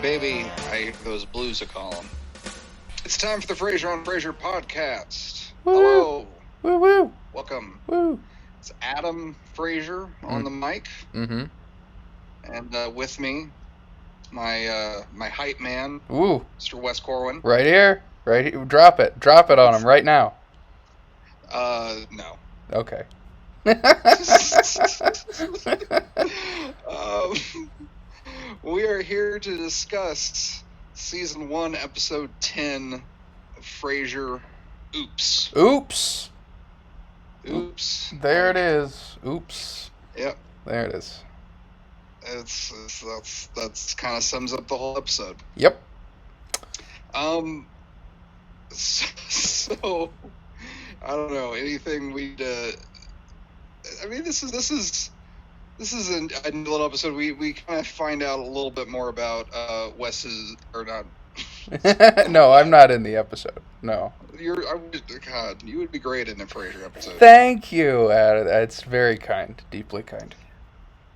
baby. Those blues a call 'em. It's time for the Frazier on Frazier podcast. Woo. Hello. Woo woo. Welcome. Woo. It's Adam Frazier on the mic. Mm-hmm. And with me, my hype man, Ooh. Mr. Wes Corwin. Right here. Right here. Drop it. Drop it on him right now. No. Okay. We are here to discuss Season 1, Episode 10 of Frasier. Oops. Oops. Oops. There it is. Oops. Yep. There it is. That's kind of sums up the whole episode. Yep. So I don't know anything we'd. I mean, this is a little episode. We kind of find out a little bit more about Wes's or not. No, I'm not in the episode. No. God, you would be great in a Frasier episode. Thank you. It's very kind, deeply kind.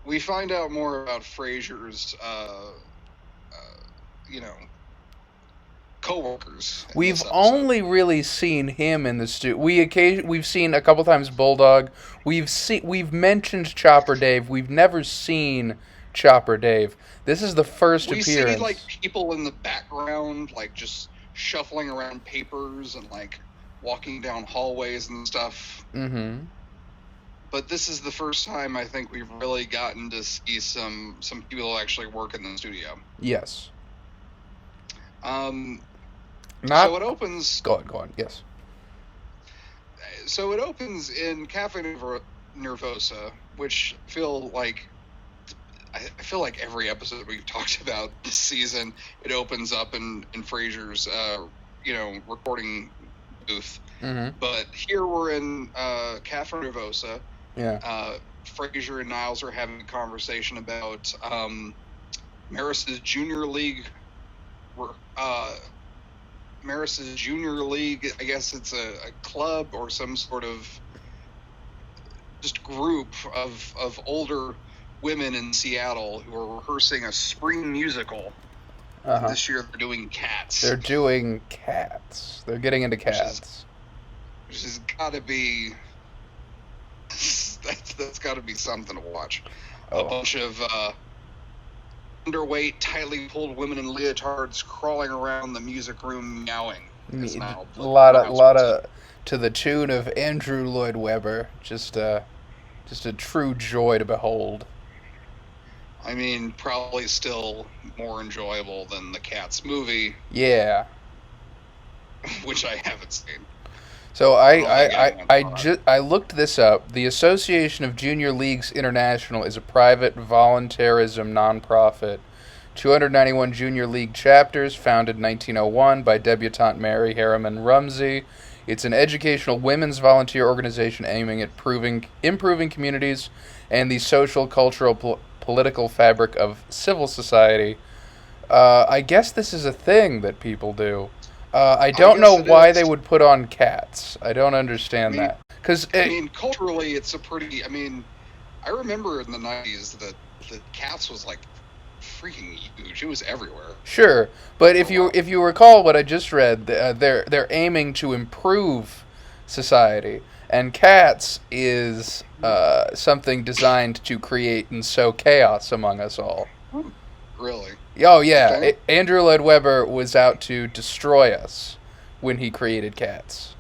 We find out more about Frasier's, co-workers. We've only really seen him in the studio. We've seen a couple times Bulldog. We've mentioned Chopper Dave. We've never seen Chopper Dave. This is the first appearance. We see like people in the background, like just shuffling around papers and like walking down hallways and stuff. Mm-hmm. But this is the first time I think we've really gotten to see some people actually work in the studio. Yes. So it opens. Go on. Yes. So it opens in Cafe Nervosa, which I feel like every episode we've talked about this season, it opens up in Frasier's, recording booth. Mm-hmm. But here we're in Cafe Nervosa. Yeah. Frasier and Niles are having a conversation about Maris's Junior League. Maris's Junior League, I guess it's a club or some sort of just group of older women in Seattle who are rehearsing a spring musical. Uh-huh. This year they're doing Cats. They're doing Cats. They're getting into Cats. Which has got to be... That's got to be something to watch. Oh. A bunch of underweight, tightly pulled women in leotards crawling around the music room meowing. A lot of to the tune of Andrew Lloyd Webber. Just a true joy to behold. I mean, probably still more enjoyable than the Cats movie. Yeah. Which I haven't seen. So I looked this up. The Association of Junior Leagues International is a private voluntarism nonprofit. 291 junior league chapters, founded in 1901 by debutante Mary Harriman Rumsey. It's an educational women's volunteer organization aiming at improving communities and the social, cultural, political fabric of civil society. I guess this is a thing that people do. I don't know why they would put on Cats. I don't understand that. Culturally, it's a pretty... I remember in the 90s that Cats was, like, freaking huge. It was everywhere. Sure, but if you recall what I just read, they're aiming to improve society, and Cats is something designed to create and sow chaos among us all. Really? Oh, yeah. Okay. Andrew Lloyd Webber was out to destroy us when he created Cats.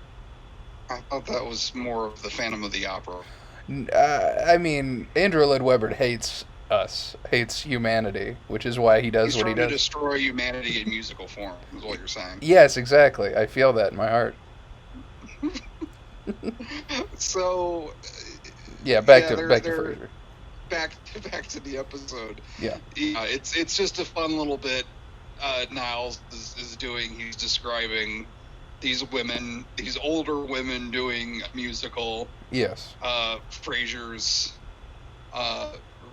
I thought that was more of the Phantom of the Opera. Andrew Lloyd Webber hates us, hates humanity, which is why he does what he does. He's trying to destroy humanity in musical form, is what you're saying. Yes, exactly. I feel that in my heart. So... back to Frasier. Back to the episode. Yeah. It's just a fun little bit Niles is doing. He's describing these older women doing a musical. Yes. Frasier's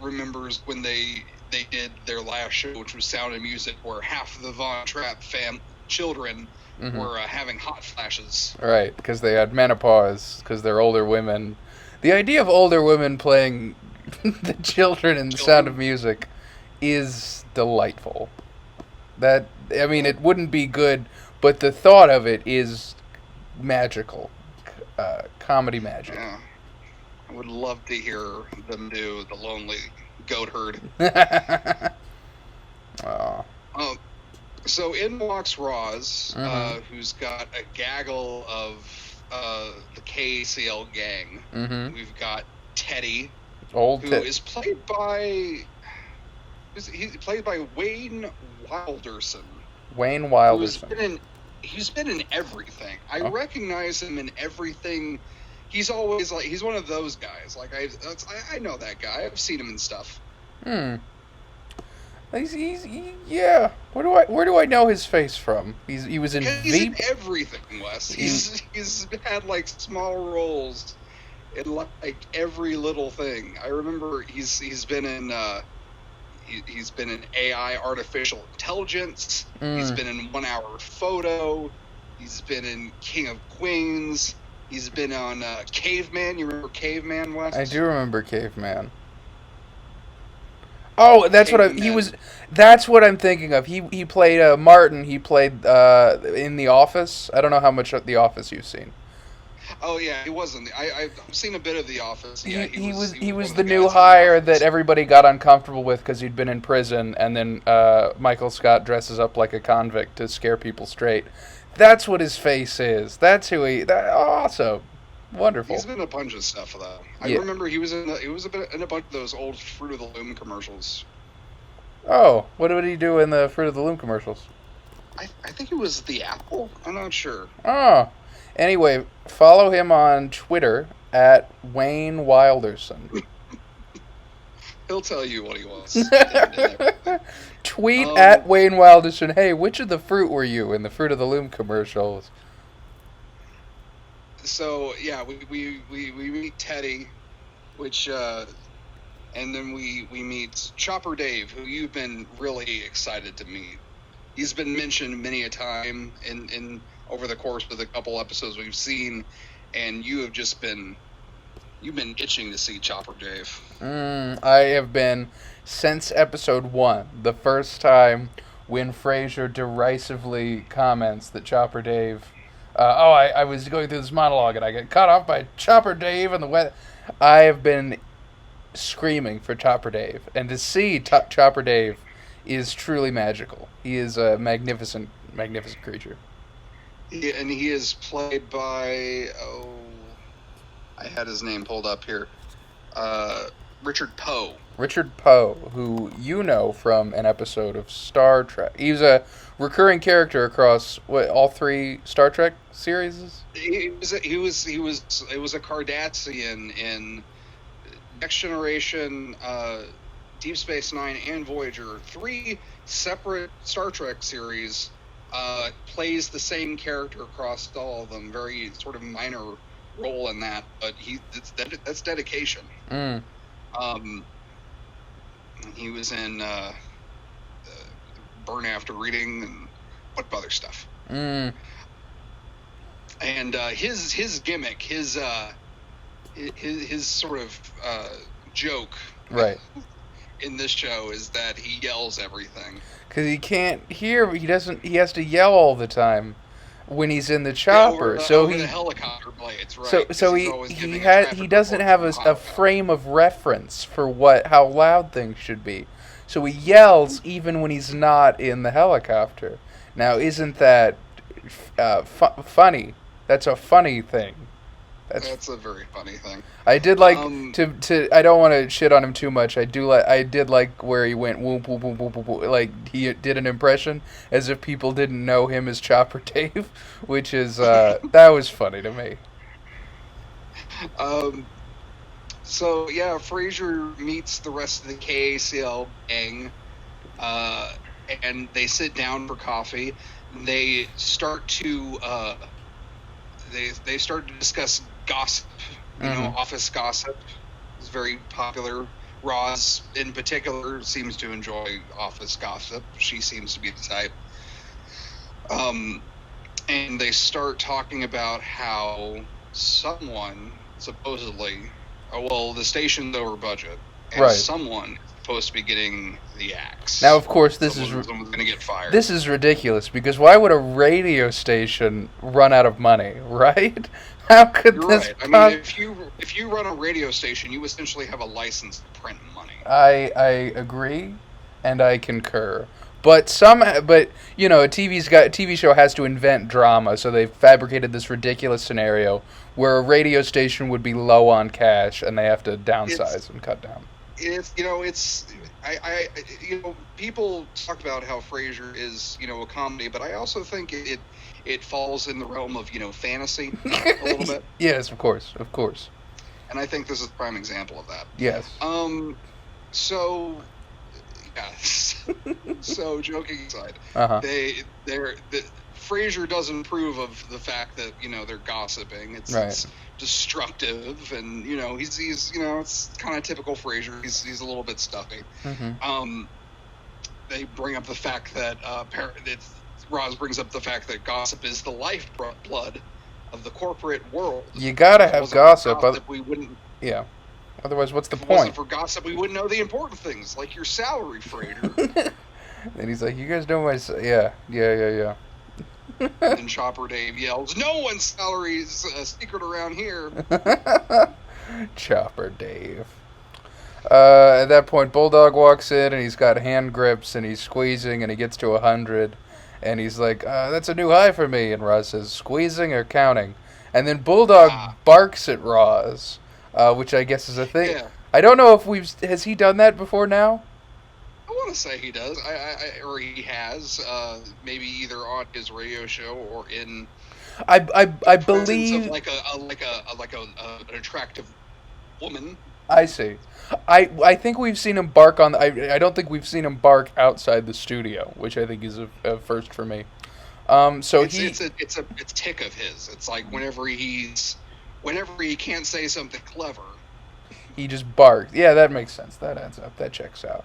remembers when they did their last show, which was Sound and Music, where half of the Von Trapp children were having hot flashes. Right, because they had menopause, because they're older women. The idea of older women playing the children in The Sound of Music is delightful. It wouldn't be good, but the thought of it is magical. Comedy magic. Yeah. I would love to hear them do The Lonely Goat Herd. Oh. So in walks Roz, who's got a gaggle of the KCL gang. Mm-hmm. We've got Teddy, who is played by Wayne Wilderson. Wayne Wilderson. He's been in everything. I recognize him in everything. He's always he's one of those guys. Like I know that guy. I've seen him in stuff. Yeah. Where do I know his face from? He was in He's in everything, Wes. He's had small roles in every little thing. I remember he's been in he's been in AI, artificial intelligence. He's been in 1 Hour Photo. He's been in King of Queens. He's been on Caveman. You remember Caveman, Wes? I do remember Caveman. Oh, that's Caveman. That's what I'm thinking of. He played Martin. He played in The Office. I don't know how much of The Office you've seen. Oh yeah, he wasn't. I've seen a bit of The Office. Yeah, he was the new hire that everybody got uncomfortable with because he'd been in prison, and then Michael Scott dresses up like a convict to scare people straight. That's what his face is. That's who awesome. Wonderful. He's been in a bunch of stuff though. I remember he was in a bunch of those old Fruit of the Loom commercials. Oh, what did he do in the Fruit of the Loom commercials? I think it was the Apple. I'm not sure. Oh, anyway, follow him on Twitter at Wayne Wilderson. He'll tell you what he wants. Tweet at Wayne Wilderson. Hey, which of the fruit were you in the Fruit of the Loom commercials? So yeah, we meet Teddy, which and then we meet Chopper Dave, who you've been really excited to meet. He's been mentioned many a time in over the course of the couple episodes we've seen, and you've been itching to see Chopper Dave. I have been since episode 1, the first time when Frazier derisively comments that Chopper Dave. I was going through this monologue and I got cut off by Chopper Dave and the weather. I have been screaming for Chopper Dave, and to see Chopper Dave is truly magical. He is a magnificent, magnificent creature. And he is played by I had his name pulled up here. Richard Poe. Richard Poe, who you know from an episode of Star Trek. He was a recurring character across all 3 Star Trek series. It was a Cardassian in Next Generation, Deep Space Nine, and Voyager. 3 separate Star Trek series. Plays the same character across all of them. Very sort of minor role in that, but that's dedication. He was in Burn After Reading and what other stuff. And his gimmick, his sort of joke, right, in this show is that he yells everything because he can't hear. He has to yell all the time when he's in the chopper. Over the helicopter blades, right? So he doesn't have a frame of reference for how loud things should be. So he yells even when he's not in the helicopter. Now, isn't that funny? That's a funny thing. That's a very funny thing. I did like to. I don't want to shit on him too much. I did like where he went whoop whoop whoop whoop whoop. Like he did an impression as if people didn't know him as Chopper Dave, which is that was funny to me. So yeah, Frazier meets the rest of the KACL gang, and they sit down for coffee. They start to they start to discuss gossip, office gossip. It's very popular. Roz, in particular, seems to enjoy office gossip. She seems to be the type. And they start talking about how someone supposedly, the station's over budget, and someone supposed to be getting the axe. Now, of course, someone's going to get fired. This is ridiculous, because why would a radio station run out of money, right? How could You're this? Right. I mean, if you run a radio station, you essentially have a license to print money. I agree, and I concur. But you know, a TV show has to invent drama, so they've fabricated this ridiculous scenario where a radio station would be low on cash and they have to downsize and cut down. People talk about how Frasier is, a comedy, but I also think it falls in the realm of, fantasy a little bit. Yes, of course. And I think this is a prime example of that. Yes. So, yes. So, joking aside, Frasier doesn't approve of the fact that, they're gossiping. It's destructive, and, he's it's kind of typical Frasier. He's a little bit stuffy. Mm-hmm. They bring up the fact that, Roz brings up the fact that gossip is the lifeblood of the corporate world. You gotta have gossip. We wouldn't. Yeah. Otherwise, what's the point? If point? It wasn't for gossip, we wouldn't know the important things, like your salary, Frasier. And he's like, "You guys know my yeah." And then Chopper Dave yells, "No one's salary is a secret around here." Chopper Dave. At that point, Bulldog walks in and he's got hand grips and he's squeezing and he gets to 100. And he's like, "That's a new high for me." And Roz says, "Squeezing or counting?" And then Bulldog barks at Roz, which I guess is a thing. Yeah. I don't know if has he done that before now? I want to say he does. Or he has. Maybe either on his radio show or in. I believe of like an attractive woman. I see. I think we've seen him bark on. I don't think we've seen him bark outside the studio, which I think is a first for me. It's a tick of his. It's like whenever he can't say something clever, he just barks. Yeah, that makes sense. That adds up. That checks out.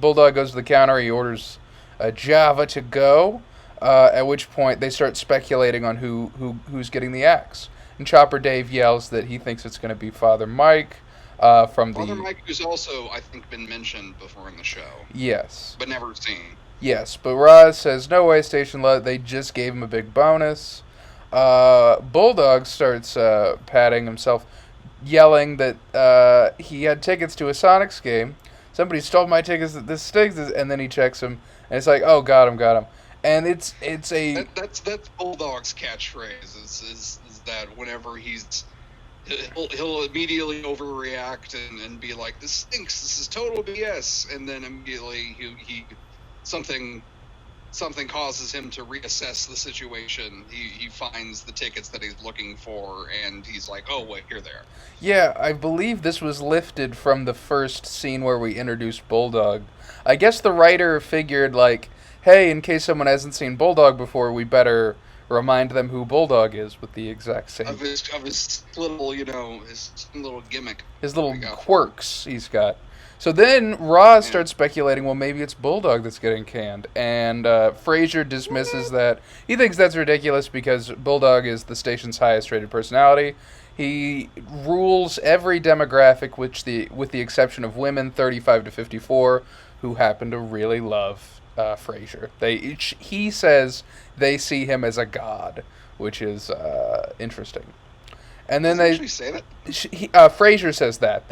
Bulldog goes to the counter. He orders a Java to go. At which point they start speculating on who's getting the axe. And Chopper Dave yells that he thinks it's going to be Father Mike. Father Mike, who's also, I think, been mentioned before in the show. Yes. But never seen. Yes, but Roz says, "No way, Station Love. They just gave him a big bonus." Bulldog starts patting himself, yelling that he had tickets to a Sonics game. Somebody stole my tickets. This stinks. And then he checks them, and it's like, "Oh, got him." And it's a that's Bulldog's catchphrase. Is that whenever he'll immediately overreact and be like, "This stinks. This is total BS," and then immediately he something causes him to reassess the situation. He finds the tickets that he's looking for, and he's like, "Oh wait, here they are." Yeah, I believe this was lifted from the first scene where we introduced Bulldog. I guess the writer figured, like, hey, in case someone hasn't seen Bulldog before, we better remind them who Bulldog is with the exact same of his little, his little gimmick, his little quirks he's got. So then Roz starts speculating, well, maybe it's Bulldog that's getting canned, and Frasier dismisses that. He thinks that's ridiculous because Bulldog is the station's highest rated personality. He rules every demographic, with the exception of women 35 to 54, who happen to really love Frasier. He says they see him as a god, which is interesting. And then they say that. Frasier says that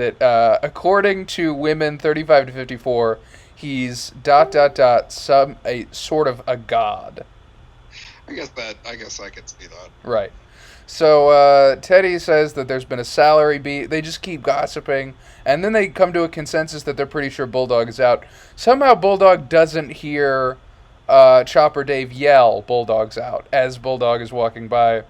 according to women 35 to 54, he's ... some a sort of a god. I guess I could see that. Right. So Teddy says that there's been a salary beat. They just keep gossiping, and then they come to a consensus that they're pretty sure Bulldog is out. Somehow Bulldog doesn't hear Chopper Dave yell "Bulldog's out" as Bulldog is walking by.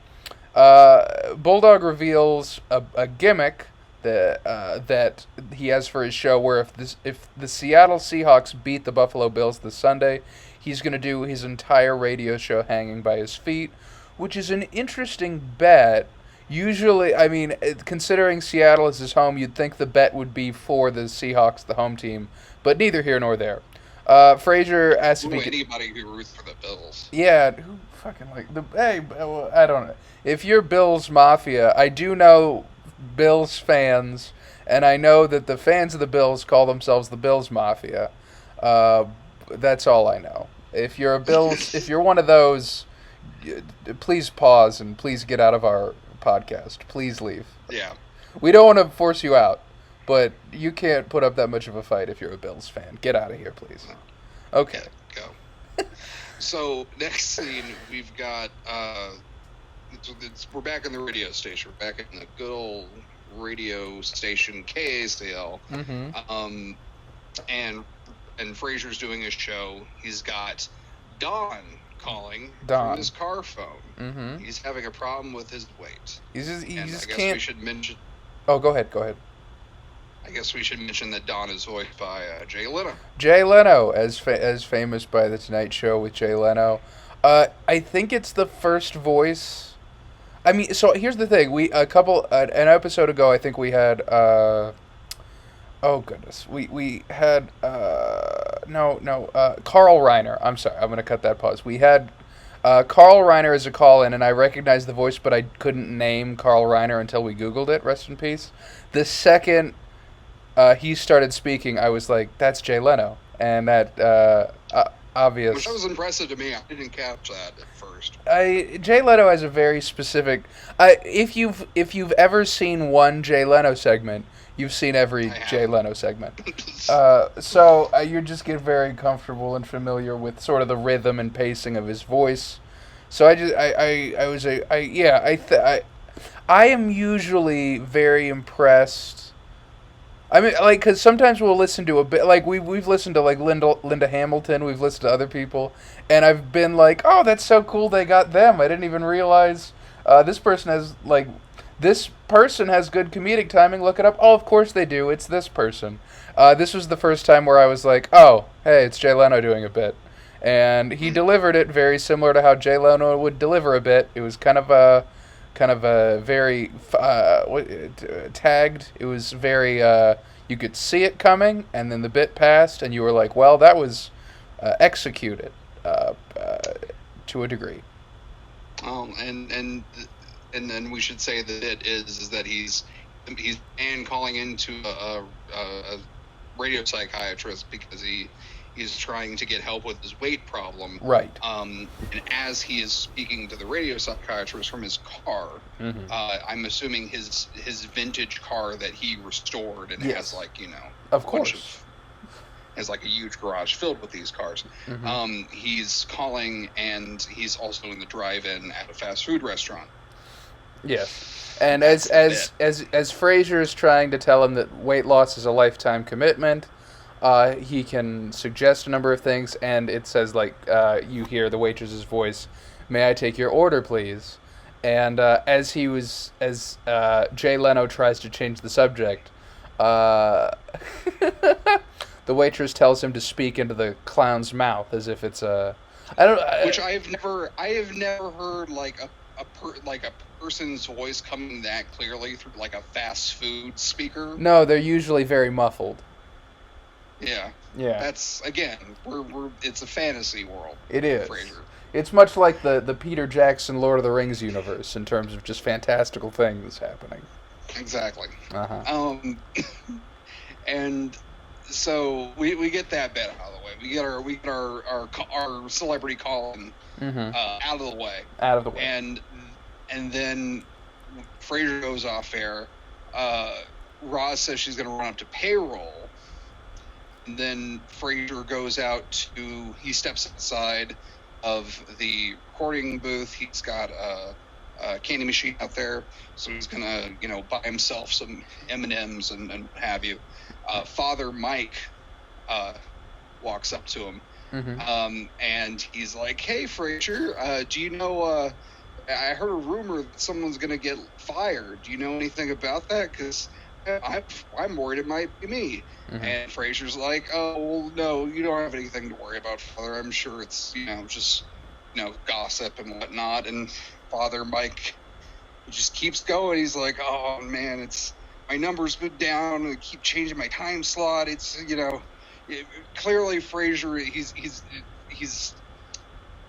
Bulldog reveals a gimmick that he has for his show, where if the Seattle Seahawks beat the Buffalo Bills this Sunday, he's going to do his entire radio show hanging by his feet, which is an interesting bet. Usually, I mean, considering Seattle is his home, you'd think the bet would be for the Seahawks, the home team, but neither here nor there. Frasier asks if anybody who roots for the Bills. Yeah, who fucking I don't know. If you're Bills Mafia, I do know Bills fans, and I know that the fans of the Bills call themselves the Bills Mafia. That's all I know. If you're if you're one of those, please pause and please get out of our podcast. Please leave. Yeah. We don't want to force you out, but you can't put up that much of a fight if you're a Bills fan. Get out of here, please. Okay. Yeah, go. So next scene, we've got we're back in the radio station. We're back in the good old radio station KACL. Mm-hmm. And Frasier's doing his show. He's got Don calling from his car phone. Mm-hmm. He's having a problem with his weight. He just I guess can't. We should mention. Oh, go ahead. I guess we should mention that Don is voiced by Jay Leno. Jay Leno, as famous by The Tonight Show with Jay Leno. I think it's the first voice. I mean, so here's the thing. An episode ago, I think we had. Oh goodness, we had Carl Reiner. I'm sorry, I'm gonna cut that pause. We had Carl Reiner as a call-in, and I recognized the voice, but I couldn't name Carl Reiner until we Googled it. Rest in peace. The second he started speaking, I was like, "That's Jay Leno," and that obvious. Which was impressive to me. I didn't catch that at first. Jay Leno has a very specific. If you've ever seen one Jay Leno segment, you've seen every Jay Leno segment. So you just get very comfortable and familiar with sort of the rhythm and pacing of his voice. So I am usually very impressed. I mean, like, because sometimes we'll listen to a bit, like, we've listened to, like, Linda Hamilton, we've listened to other people, and I've been like, oh, that's so cool they got them. I didn't even realize this person has good comedic timing. Look it up. Oh, of course they do. It's this person. This was the first time where I was like, oh, hey, it's Jay Leno doing a bit. And he delivered it very similar to how Jay Leno would deliver a bit. It was kind of a very tagged. It was very you could see it coming, and then the bit passed, and you were like, well, that was executed to a degree. And then we should say that it is that he's calling into a radio psychiatrist because he's trying to get help with his weight problem. Right. And as he is speaking to the radio psychiatrist from his car, mm-hmm. I'm assuming his vintage car that he restored and has of course, has like a huge garage filled with these cars. Mm-hmm. He's calling, and he's also in the drive-in at a fast food restaurant. Yes. And as Frazier is trying to tell him that weight loss is a lifetime commitment, he can suggest a number of things, and it says, like, you hear the waitress's voice, "May I take your order, please?" And as Jay Leno tries to change the subject, the waitress tells him to speak into the clown's mouth as if it's which I have never heard like a person's voice coming that clearly through like a fast food speaker. No, they're usually very muffled. Yeah. That's again, it's a fantasy world. It is. Frasier. It's much like the Peter Jackson Lord of the Rings universe in terms of just fantastical things happening. Exactly. Uh-huh. And so we get that bit out of the way. We get our celebrity calling mm-hmm. Out of the way. And then Frasier goes off air. Roz says she's going to run up to payroll. And then Frasier goes out he steps outside of the recording booth. He's got a candy machine out there, so he's going to, buy himself some M&Ms and what have you. Father Mike walks up to him, mm-hmm. And he's like, "Hey, Frasier, do you know, I heard a rumor that someone's going to get fired. Do you know anything about that? Because I'm worried it might be me." Mm-hmm. And Frasier's like, "Oh, well, no, you don't have anything to worry about, Father. I'm sure it's, just, gossip and whatnot." And Father Mike just keeps going. He's like, "Oh, man, my numbers been down. I keep changing my time slot. It's, clearly Frasier,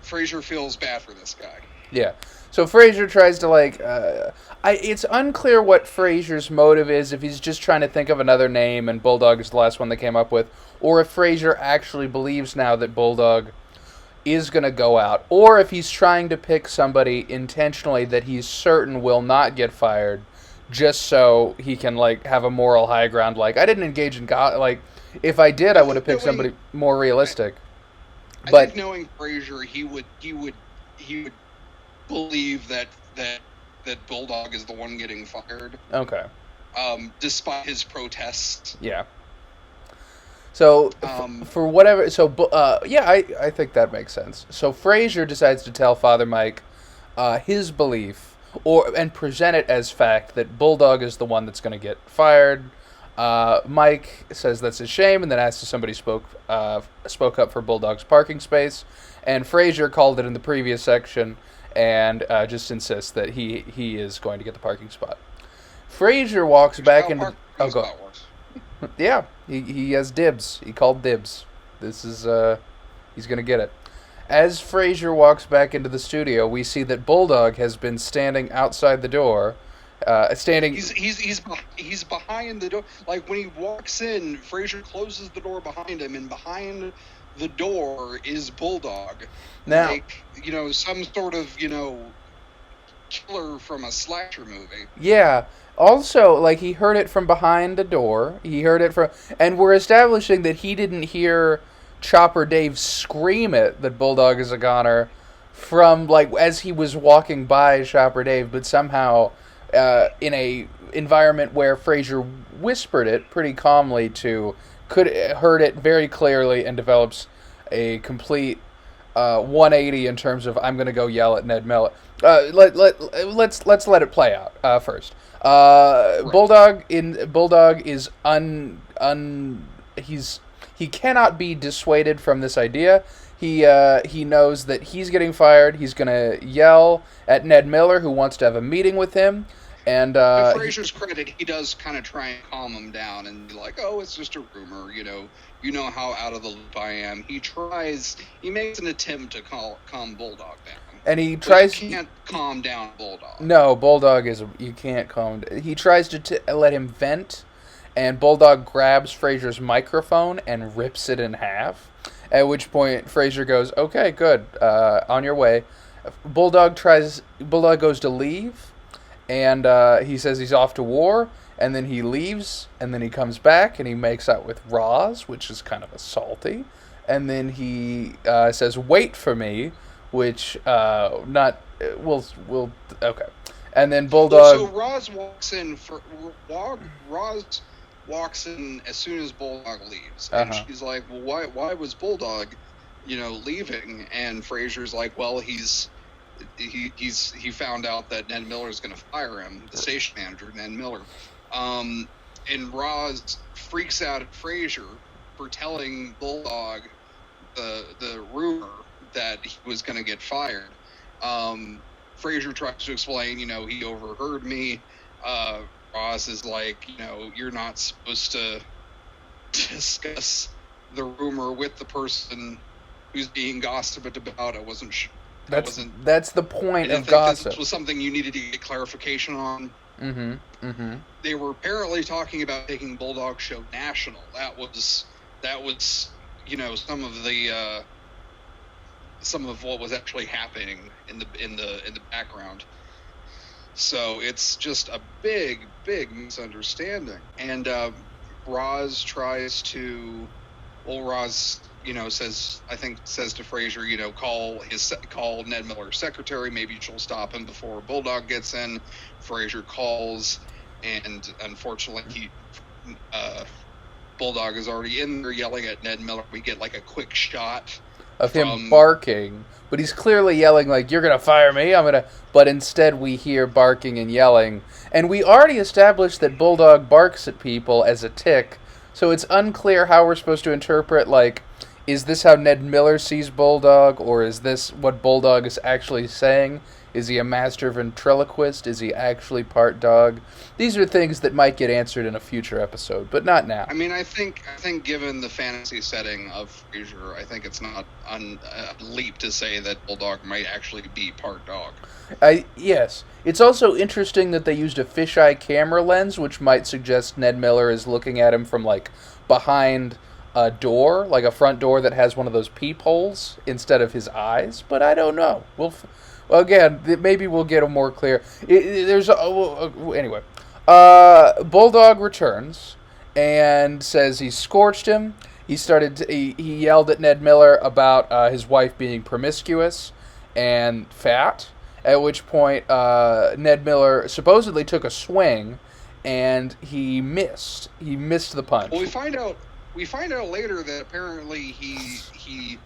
Frasier feels bad for this guy." Yeah. So Frazier tries to it's unclear what Frazier's motive is, if he's just trying to think of another name and Bulldog is the last one they came up with, or if Frazier actually believes now that Bulldog is going to go out, or if he's trying to pick somebody intentionally that he's certain will not get fired, just so he can have a moral high ground. Like, I didn't engage in if I did, I would have picked somebody more realistic. I think knowing Frazier, he would believe that Bulldog is the one getting fired. Okay. Despite his protests. Yeah. So for whatever, I think that makes sense. So Frazier decides to tell Father Mike his belief, and present it as fact, that Bulldog is the one that's going to get fired. Mike says that's a shame, and then asks if somebody spoke up for Bulldog's parking space. And Frazier called it in the previous section, and just insists that he is going to get the parking spot. Frazier walks back into. Yeah, he has dibs. He called dibs. This is he's gonna get it. As Frazier walks back into the studio, we see that Bulldog has been standing outside the door. He's behind the door. Like, when he walks in, Frazier closes the door behind him, and behind the door is Bulldog. Now, some sort of killer from a slasher movie. Yeah. Also, he heard it from behind the door. He heard it and we're establishing that he didn't hear Chopper Dave scream it, that Bulldog is a goner, from, as he was walking by Chopper Dave, but somehow in a environment where Frazier whispered it pretty calmly heard it very clearly, and develops a complete 180 in terms of, I'm going to go yell at Ned Miller. Let's let it play out first. Right. Bulldog is he cannot be dissuaded from this idea. He knows that he's getting fired. He's gonna yell at Ned Miller, who wants to have a meeting with him. And to Frazier's credit, he does kind of try and calm him down and be like, "Oh, it's just a rumor. You know how out of the loop I am." He makes an attempt to calm Bulldog down. And he tries. You can't calm down Bulldog. No, Bulldog you can't calm. He tries to let him vent, and Bulldog grabs Frazier's microphone and rips it in half. At which point Frazier goes, "Okay, good, on your way." Bulldog goes to leave, and he says he's off to war. And then he leaves, and then he comes back, and he makes out with Roz, which is kind of salty. And then he says, "Wait for me." Which okay, and then Bulldog. So Roz walks in as soon as Bulldog leaves, and she's like, "Well, why was Bulldog, leaving?" And Frazier's like, "Well, he found out that Ned Miller's going to fire him, the station manager, Ned Miller." And Roz freaks out at Frazier for telling Bulldog the rumor that he was going to get fired. Frazier tries to explain, he overheard me. Roz is like, you're not supposed to discuss the rumor with the person who's being gossiped about. I wasn't sure. That's the point of gossip. This was something you needed to get clarification on. Mm-hmm. They were apparently talking about taking Bulldog show national. That was some of what was actually happening in the background. So it's just a big misunderstanding. And Roz tries to, Roz says to Frazier, call Ned Miller's secretary. Maybe she'll stop him before Bulldog gets in. Frazier calls, and unfortunately Bulldog is already in there yelling at Ned Miller. We get a quick shot of him barking, but he's clearly yelling "You're gonna fire me, I'm gonna." But instead, we hear barking and yelling, and we already established that Bulldog barks at people as a tick. So it's unclear how we're supposed to interpret is this how Ned Miller sees Bulldog, or is this what Bulldog is actually saying? Is he a master ventriloquist? Is he actually part dog? These are things that might get answered in a future episode, but not now. I mean, I think given the fantasy setting of Frasier, I think it's not a leap to say that Bulldog might actually be part dog. Yes. It's also interesting that they used a fisheye camera lens, which might suggest Ned Miller is looking at him from, like, behind a door, like a front door that has one of those peepholes instead of his eyes, but I don't know. Again, maybe we'll get a more clear. Anyway, Bulldog returns and says he scorched him. He yelled at Ned Miller about his wife being promiscuous and fat. At which point, Ned Miller supposedly took a swing, and he missed. He missed the punch. Well, we find out later that apparently he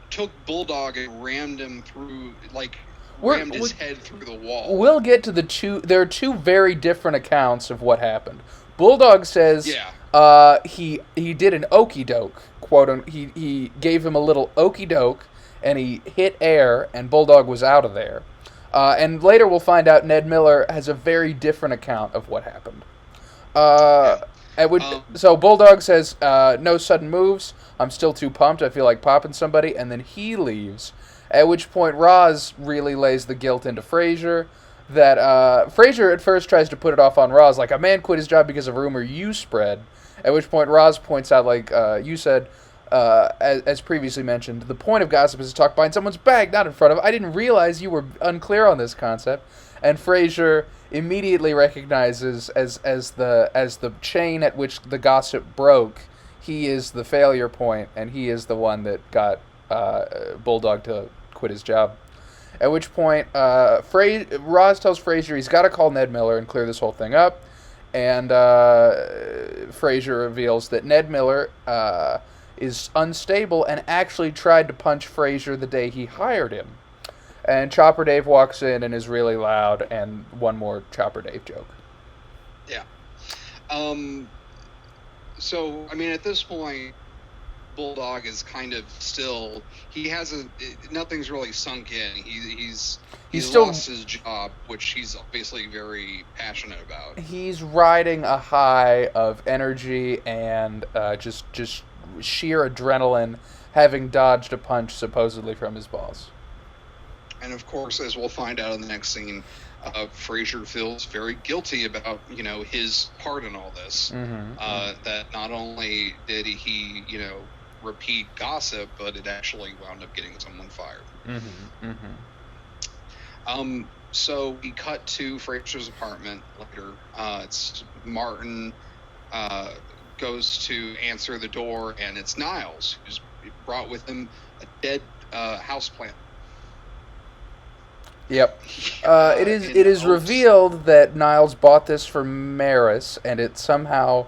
took Bulldog and rammed him through, like, rammed his head through the wall. We'll get to the two. There are two very different accounts of what happened. Bulldog says he did an okey doke, quote. He gave him a little okey doke, and he hit air, and Bulldog was out of there. And later we'll find out Ned Miller has a very different account of what happened. So Bulldog says, no sudden moves. I'm still too pumped. I feel like popping somebody. And then he leaves. At which point Roz really lays the guilt into Frazier. That Frazier at first tries to put it off on Roz, like, a man quit his job because of a rumor you spread. At which point Roz points out, like you said, as previously mentioned, the point of gossip is to talk behind someone's back, not in front of. I didn't realize you were unclear on this concept. And Frazier immediately recognizes as the chain at which the gossip broke, he is the failure point, and he is the one that got Bulldog to quit his job. At which point, Roz tells Frazier he's got to call Ned Miller and clear this whole thing up. And Frazier reveals that Ned Miller is unstable and actually tried to punch Frazier the day he hired him. And Chopper Dave walks in and is really loud, and one more Chopper Dave joke. Yeah. So, I mean, at this point, Bulldog is kind of still, nothing's really sunk in. He's still lost his job, which he's obviously very passionate about. He's riding a high of energy and just sheer adrenaline, having dodged a punch supposedly from his boss. And of course, as we'll find out in the next scene, Frazier feels very guilty about, his part in all this. That not only did he, repeat gossip, but it actually wound up getting someone fired. So we cut to Frazier's apartment later. It's Martin goes to answer the door, and it's Niles, who's brought with him a dead houseplant. Yep. It is revealed that Niles bought this for Maris, and it somehow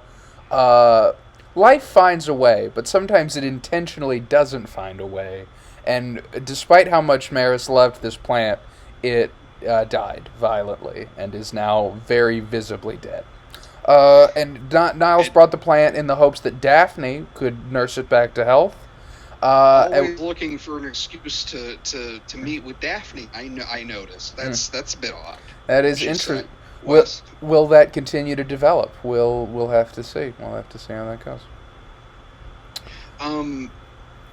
life finds a way, but sometimes it intentionally doesn't find a way. And despite how much Maris loved this plant, it died violently and is now very visibly dead. And Niles brought the plant in the hopes that Daphne could nurse it back to health. Always looking for an excuse to meet with Daphne. I noticed that's a bit odd. That is interesting. Will that continue to develop? We'll have to see. We'll have to see how that goes.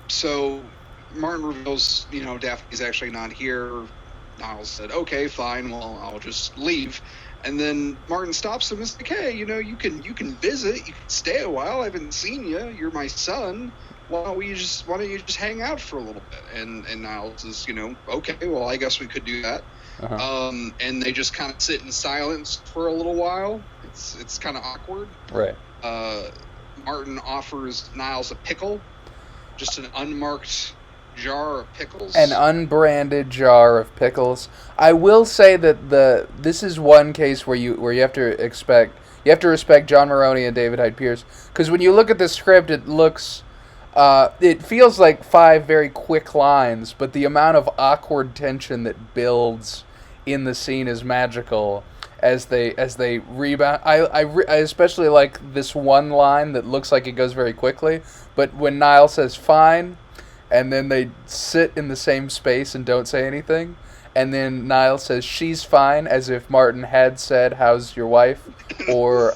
So Martin reveals, Daphne's actually not here. Niles said, "Okay, fine. Well, I'll just leave." And then Martin stops him and is like, "Hey, you can visit. You can stay a while. I haven't seen you. You're my son. Why don't you just hang out for a little bit?" And Niles is, "Okay, well, I guess we could do that." And they just kind of sit in silence for a little while. It's kind of awkward. Right. Martin offers Niles a pickle, just an unmarked jar of pickles. An unbranded jar of pickles. I will say that this is one case where you have to respect John Maroney and David Hyde Pierce, because when you look at the script, it feels like 5 very quick lines, but the amount of awkward tension that builds in the scene is magical. as they rebound. I especially like this one line that looks like it goes very quickly, but when Niles says fine, and then they sit in the same space and don't say anything, and then Niles says she's fine, as if Martin had said how's your wife, or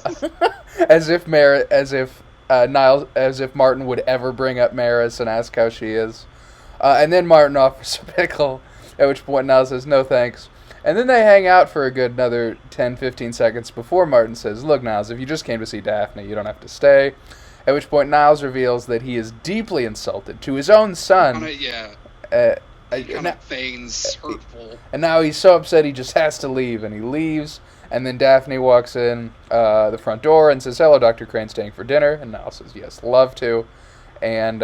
as if Martin would ever bring up Maris and ask how she is, and then Martin offers a pickle, at which point Niles says no thanks. And then they hang out for a good another 10, 15 seconds before Martin says, look, Niles, if you just came to see Daphne, you don't have to stay. At which point Niles reveals that he is deeply insulted to his own son. He kind of feigns hurtful. And now he's so upset he just has to leave, and he leaves. And then Daphne walks in the front door and says, hello, Dr. Crane, staying for dinner? And Niles says, yes, love to. And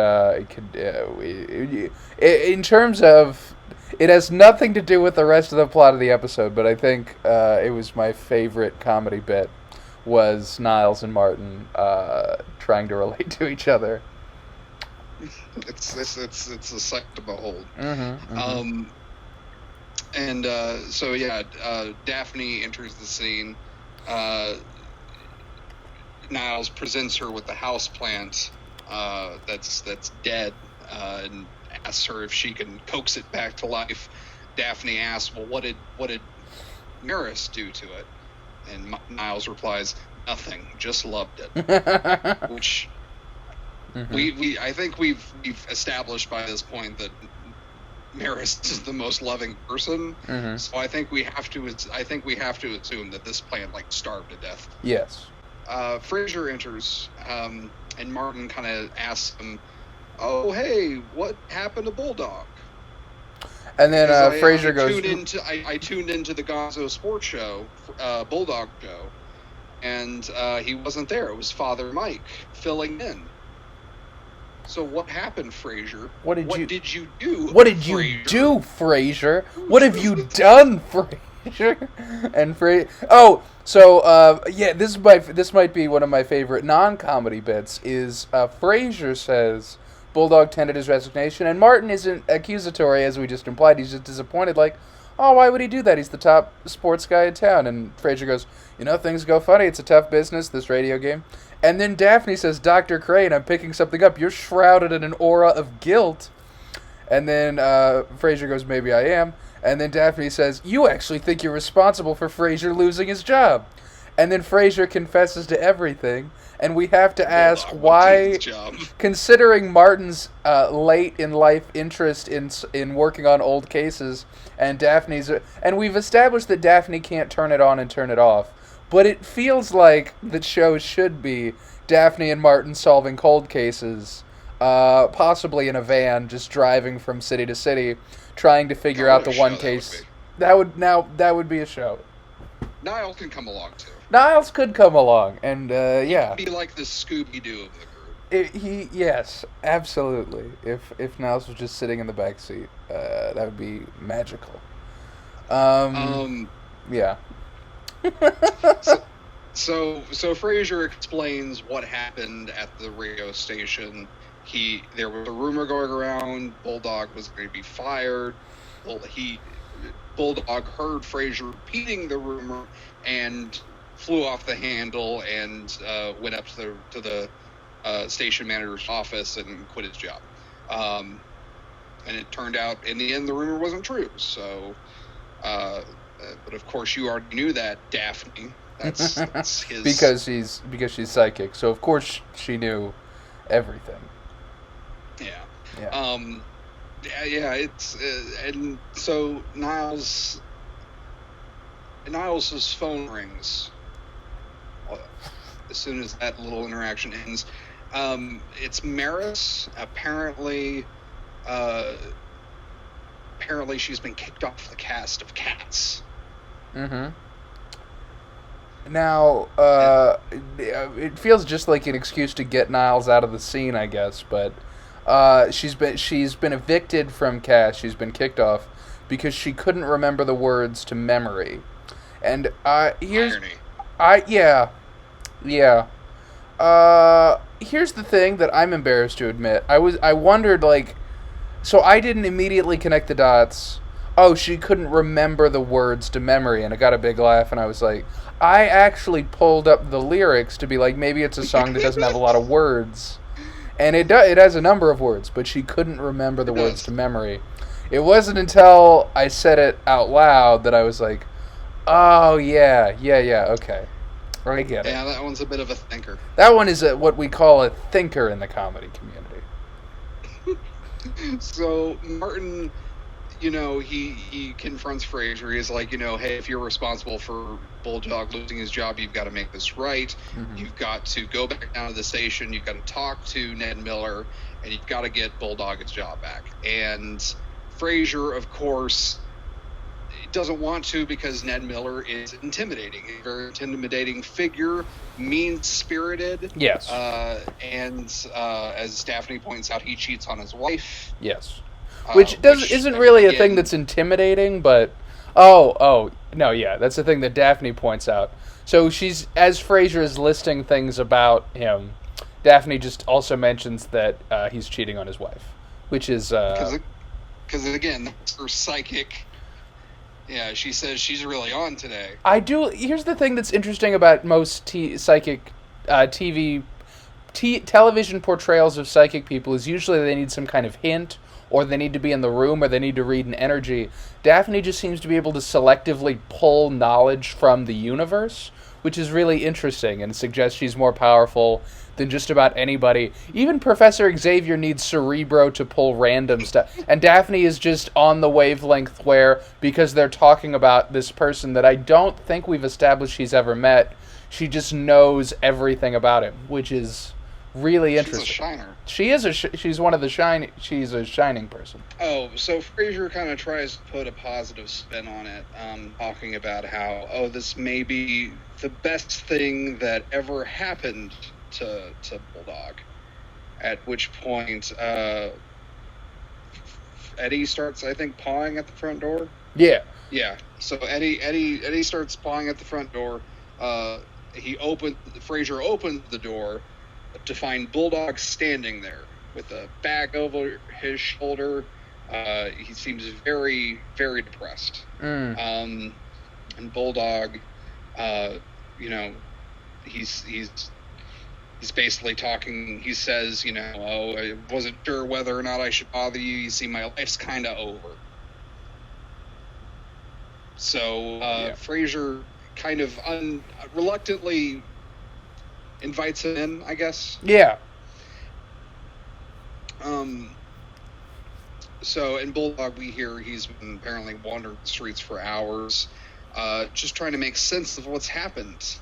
in terms of... It has nothing to do with the rest of the plot of the episode, but I think it was my favorite comedy bit was Niles and Martin trying to relate to each other. It's a sight to behold. Mm-hmm. Daphne enters the scene. Niles presents her with the house plant that's dead, and asks her if she can coax it back to life. Daphne asks, well, what did Maris do to it? And Niles replies, nothing, just loved it. Which I think we've established by this point that Maris is the most loving person. Mm-hmm. So I think we have to assume that this plant starved to death. Yes. Frazier enters, and Martin kind of asks him, oh, hey, what happened to Bulldog? And then Frazier goes... I tuned into the Gonzo Sports Show, Bulldog show, and he wasn't there. It was Father Mike filling in. So what happened, Frazier? What did you do? What did you do, Frazier? What have you done, Frazier? And this might be one of my favorite non-comedy bits. Is Frazier says Bulldog tendered his resignation, and Martin isn't accusatory, as we just implied. He's just disappointed, like, oh, why would he do that? He's the top sports guy in town. And Frazier goes, things go funny. It's a tough business, this radio game. And then Daphne says, Dr. Crane, I'm picking something up. You're shrouded in an aura of guilt. And then Frazier goes, maybe I am. And then Daphne says, you actually think you're responsible for Frazier losing his job. And then Frazier confesses to everything. And we have to ask why, considering Martin's late in life interest in working on old cases, and Daphne's, and we've established that Daphne can't turn it on and turn it off, but it feels like the show should be Daphne and Martin solving cold cases, possibly in a van, just driving from city to city, trying to figure out the one case. That would be a show. Niles can come along too. Niles could come along, and yeah. He'd be like the Scooby-Doo of the group. Yes, absolutely. If Niles was just sitting in the back seat, that would be magical. Yeah. So Frazier explains what happened at the radio station. There was a rumor going around Bulldog was going to be fired. Bulldog heard Frazier repeating the rumor and flew off the handle and went up to the station manager's office and quit his job. And it turned out in the end the rumor wasn't true. So, but of course you already knew that, Daphne. That's his because she's psychic. So of course she knew everything. Yeah. Yeah. It's and so Niles's phone rings as soon as that little interaction ends. It's Maris. Apparently she's been kicked off the cast of Cats. Mm-hmm. Now, it feels just like an excuse to get Niles out of the scene, I guess, but she's been evicted from Cats. She's been kicked off because she couldn't remember the words to memory. And here's irony. Here's the thing that I'm embarrassed to admit. I wondered, like, so I didn't immediately connect the dots oh, she couldn't remember the words to memory, and I got a big laugh, and I was like, I actually pulled up the lyrics to be like, maybe it's a song that doesn't have a lot of words. And it has a number of words, but she couldn't remember the words to memory. It wasn't until I said it out loud that I was like, oh, yeah, okay. I get it. Yeah, that one's a bit of a thinker. That one is what we call a thinker in the comedy community. So Martin, he confronts Frazier. He's like, hey, if you're responsible for Bulldog losing his job, you've got to make this right. Mm-hmm. You've got to go back down to the station. You've got to talk to Ned Miller, and you've got to get Bulldog his job back. And Frazier, of course, doesn't want to because Ned Miller is intimidating. A very intimidating figure, mean-spirited. Yes. And as Daphne points out, he cheats on his wife. Yes. Which isn't really a thing that's intimidating, but no, yeah, that's the thing that Daphne points out. So as Frazier is listing things about him, Daphne just also mentions that he's cheating on his wife, which is because again, that's her psychic. Yeah, she says she's really on today. Here's the thing that's interesting about most psychic television portrayals of psychic people is usually they need some kind of hint, or they need to be in the room, or they need to read an energy. Daphne just seems to be able to selectively pull knowledge from the universe, which is really interesting and suggests she's more powerful than just about anybody. Even Professor Xavier needs Cerebro to pull random stuff. And Daphne is just on the wavelength where, because they're talking about this person that I don't think we've established she's ever met, she just knows everything about him, which is really interesting. She's a shiner. She's one of the she's a shining person. Oh, so Frazier kind of tries to put a positive spin on it, talking about how, this may be the best thing that ever happened to Bulldog. At which point, Eddie starts, I think, pawing at the front door. Yeah. Yeah. So Eddie starts pawing at the front door. Frazier opens the door to find Bulldog standing there with a bag over his shoulder. He seems very, very depressed. And Bulldog, he's basically talking. He says, I wasn't sure whether or not I should bother you. You see, my life's kind of over. So Frazier kind of reluctantly invites him in, I guess. Yeah. So in Bulldog, we hear he's been apparently wandering the streets for hours, just trying to make sense of what's happened.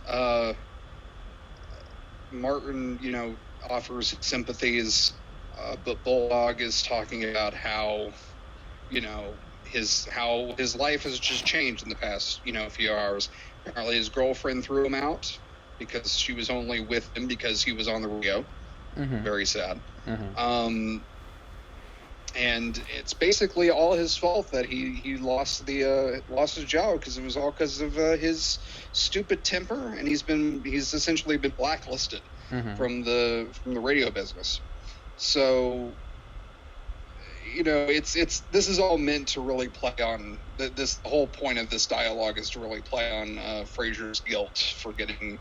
Martin, offers sympathies, but Bulldog is talking about how, his life has just changed in the past, few hours. Apparently his girlfriend threw him out because she was only with him because he was on the radio. Mm-hmm. Very sad. Mm-hmm. And it's basically all his fault that he lost his job, because it was all because of his stupid temper, and he's essentially been blacklisted mm-hmm. from the radio business. So, this is all meant to really play on the whole point of this dialogue is to really play on Frazier's guilt for getting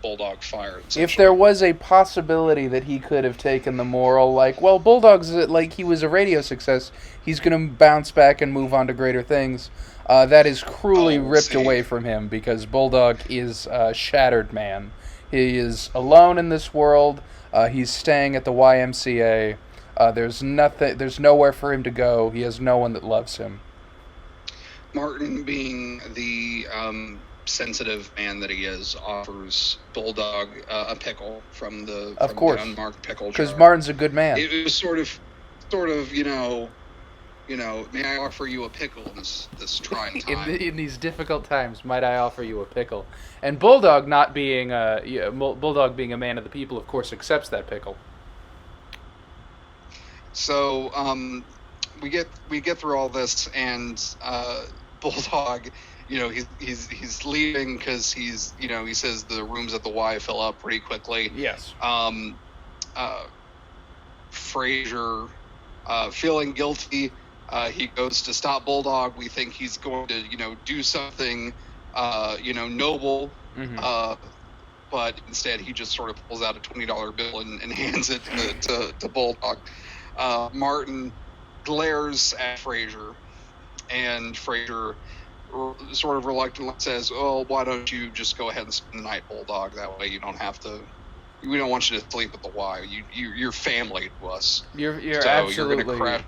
Bulldog fired. If there was a possibility that he could have taken the moral, Bulldog's he was a radio success, he's going to bounce back and move on to greater things, that is cruelly ripped away from him, because Bulldog is a shattered man. He is alone in this world. He's staying at the YMCA. There's nowhere for him to go. He has no one that loves him. Martin, being the sensitive man that he is, offers Bulldog a pickle from the unmarked pickle jar. Because Martin's a good man. It was sort of, may I offer you a pickle in this trying time? in these difficult times, might I offer you a pickle? And Bulldog, being a man of the people, of course, accepts that pickle. So we get through all this, and Bulldog, he's leaving because he says the rooms at the Y fill up pretty quickly. Yes. Frazier, feeling guilty, He goes to stop Bulldog. We think he's going to, do something, noble. Mm-hmm. But instead he just sort of pulls out a $20 bill and hands it to Bulldog. Martin glares at Frazier, and Frazier sort of reluctantly says, "Oh, why don't you just go ahead and spend the night, Bulldog? That way you don't have to. We don't want you to sleep at the Y. You're family to us. You're so absolutely. You're gonna crash."